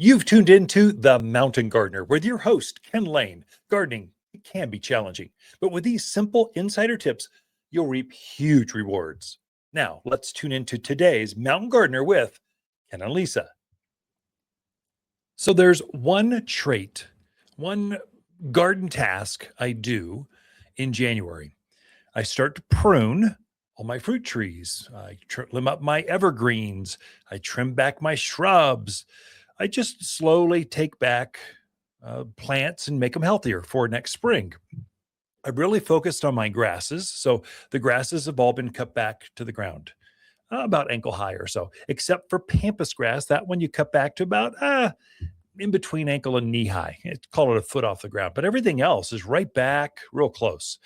You've tuned into The Mountain Gardener with your host, Ken Lain. Gardening, it can be challenging, but with these simple insider tips, you'll reap huge rewards. Now, let's tune into today's Mountain Gardener with Ken and Lisa. So there's one trait, one garden task I do in January. I start to prune all my fruit trees. I trim up my evergreens. I trim back my shrubs. I just slowly take back plants and make them healthier for next spring. I really focused on my grasses. So the grasses have all been cut back to the ground, about ankle high or so, except for pampas grass. That one you cut back to about in between ankle and knee high. Call it a foot off the ground. But everything else is right back real close.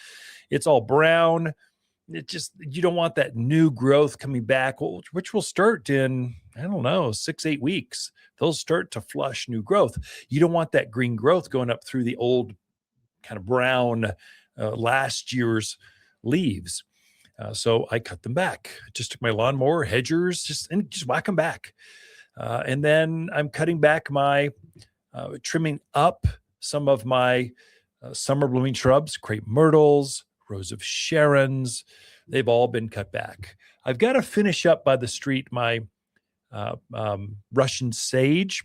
It's all brown. You don't want that new growth coming back, which will start in, 6-8 weeks. They'll start to flush new growth. You don't want that green growth going up through the old kind of brown last year's leaves. So I cut them back. Just took my lawnmower, hedgers, just whack them back. And then I'm cutting back trimming up some of my summer blooming shrubs, crepe myrtles, rows of Sharons. They've all been cut back. I've got to finish up by the street my Russian sage.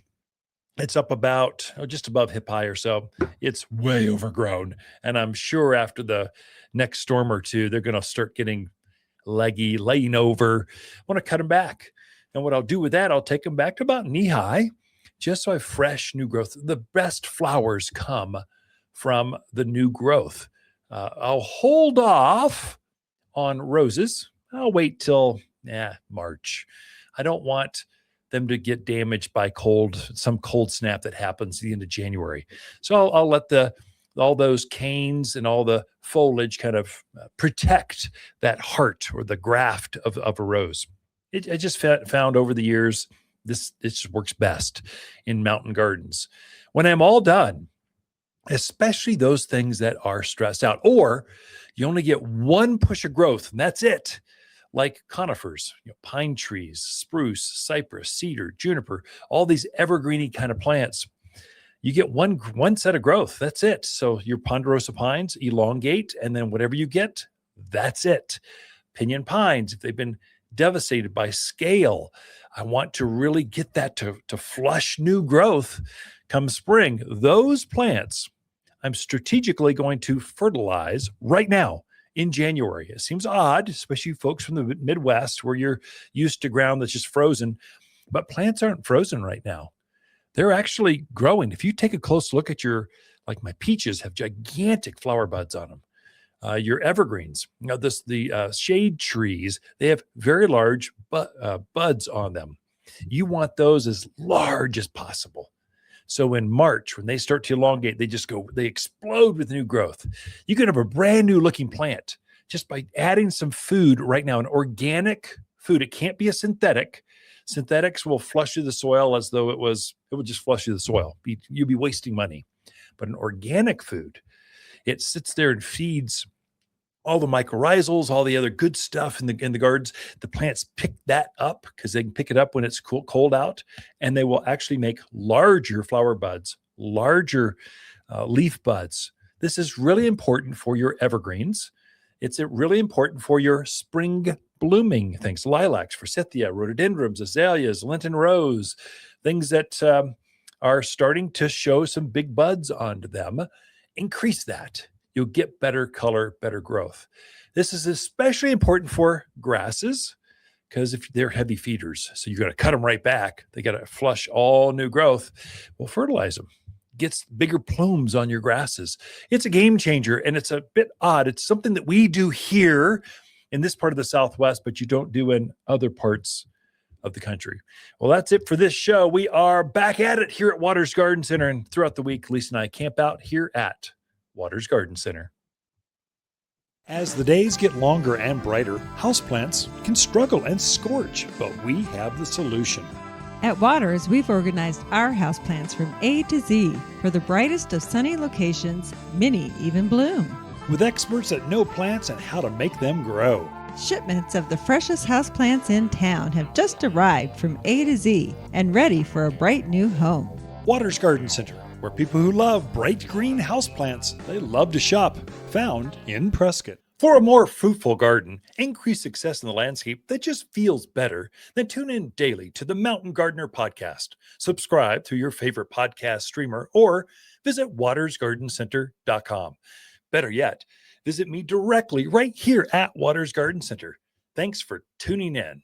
It's up about just above hip high or so. It's way overgrown. And I'm sure after the next storm or two, they're going to start getting leggy, laying over. I want to cut them back. And what I'll do with that, I'll take them back to about knee high, just so I have fresh new growth. The best flowers come from the new growth. I'll hold off on roses. I'll wait till March. I don't want them to get damaged by some cold snap that happens at the end of January. So I'll let all those canes and all the foliage kind of protect that heart or the graft of a rose. I just found over the years, it just works best in mountain gardens. When I'm all done, especially those things that are stressed out, or you only get one push of growth and that's it, like conifers, pine trees, spruce, cypress, cedar, juniper, all these evergreeny kind of plants. You get one set of growth. That's it. So your ponderosa pines elongate, and then whatever you get, that's it. Pinyon pines, if they've been devastated by scale, I want to really get that to flush new growth come spring. Those plants I'm strategically going to fertilize right now in January. It seems odd, especially folks from the Midwest where you're used to ground that's just frozen, but plants aren't frozen right now. They're actually growing. If you take a close look at like my peaches have gigantic flower buds on them. Your evergreens, the shade trees, they have very large buds on them. You want those as large as possible. So in March, when they start to elongate, they explode with new growth. You can have a brand new looking plant just by adding some food right now, an organic food. It can't be a synthetic. Synthetics will flush through the soil as though it would just flush through the soil. You'd be wasting money. But an organic food, it sits there and feeds all the mycorrhizals, all the other good stuff in the gardens. The plants pick that up because they can pick it up when it's cold out, and they will actually make larger flower buds, larger leaf buds. This is really important for your evergreens. It's really important for your spring blooming things, lilacs, forsythia, rhododendrons, azaleas, Lenten rose, things that are starting to show some big buds onto them. Increase that. You'll get better color, better growth. This is especially important for grasses because if they're heavy feeders, so you're going to cut them right back. They got to flush all new growth. Well, fertilize them. Gets bigger plumes on your grasses. It's a game changer, and it's a bit odd. It's something that we do here in this part of the Southwest, but you don't do in other parts of the country. Well, that's it for this show. We are back at it here at Waters Garden Center, and throughout the week, Lisa and I camp out here at Waters Garden Center. As the days get longer and brighter, houseplants can struggle and scorch, but we have the solution. At Waters, we've organized our houseplants from A to Z for the brightest of sunny locations, many even bloom. With experts that know plants and how to make them grow. Shipments of the freshest houseplants in town have just arrived from A to Z and ready for a bright new home. Waters Garden Center, where people who love bright green houseplants, they love to shop, found in Prescott. For a more fruitful garden, increased success in the landscape that just feels better, then tune in daily to the Mountain Gardener podcast. Subscribe through your favorite podcast streamer or visit watersgardencenter.com. Better yet, visit me directly right here at Waters Garden Center. Thanks for tuning in.